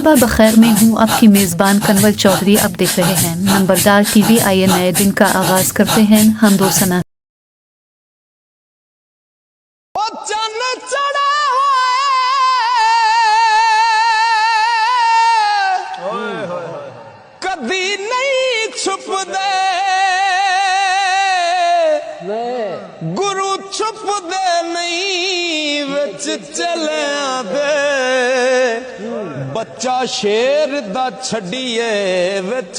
सुबह बखैर में हूँ आपकी मेज़बान कन्वल चौधरी। आप देख रहे हैं नंबरदार टीवी। आइए नए दिन का आगाज करते हैं हम दो सना। कभी नहीं छुप दे गुरु छुप दे नहीं विच चले दे बच्चा शेर दा छड़िए विच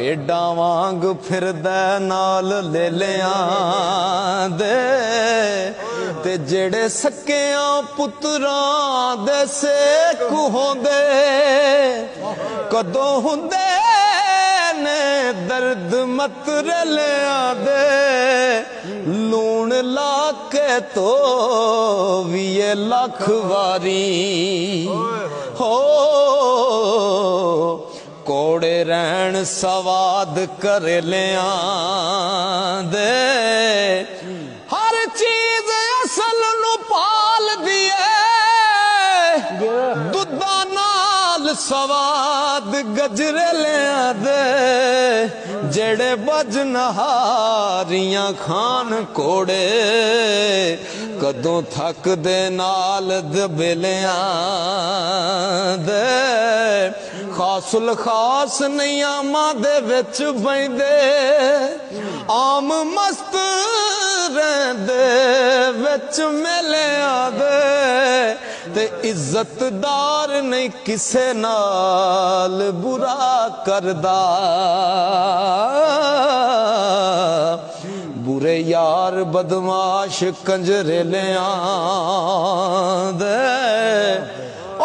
भेडां वांग फिरदा नाल ले लिया दे ते जेड़े सकियां पुत्रां दे सेक होंदे कदों हुंदे ने दर्द मत रलिया दे लूण ला के तो 20 लाख वारी हो कोड़े रहन सवाद कर लिया दे हर चीज असल नु पाल दिए दुधा नाल सवाद गजरे लिया दे जेड़े बजनहारियां खान कोड़े कदों थक दे नाल दबेलिया दे खासुल खास नहीं आमा दे विच बैंदे आम मस्त रहंदे विच मिलिया दे ते इज्जतदार नहीं किसे नाल बुरा करदा बुरे यार बदमाश कंजरे लिया दे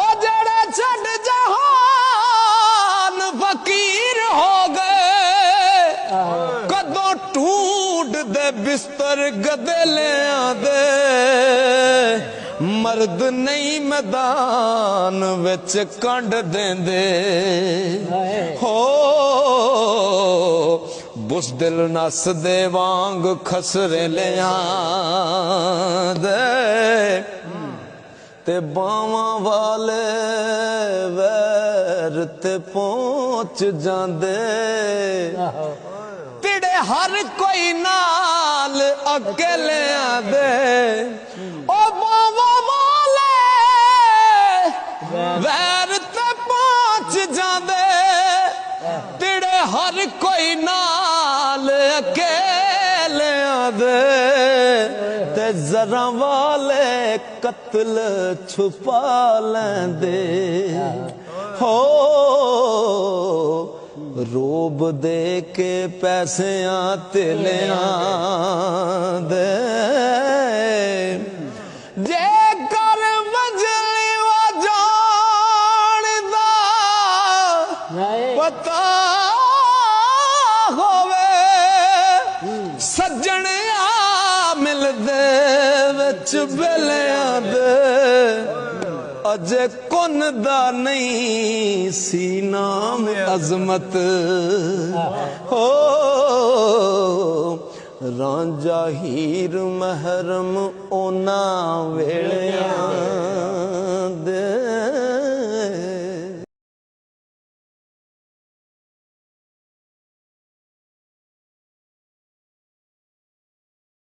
ओ जेड़े छड़ जहान फकीर हो गए कदों टूट दे बिस्तर गदे लिया दे मर्द नहीं मैदान विच कंड देंदे हो बुज़दिल नस दे वांग खसरे लिया दे ते बावां वाले वैर ते पहुंच जांदे तिड़े हर कोई नाल अकेले दे ओ बावां वाले वैर ते पहुंच जांदे तिड़े हर कोई नाल अकेले दे ते जरा वाले कत्ल छुपा लेंदे हो रोब दे के पैसियां तेलियां दे जे कर वजली वजान दा पता होवे सज्जन आ मिलदे विच बेलियां दे अजे कुन दा नहीं सी नाम अजमत हो रांझा हीर महरम ओना वेलियां दे।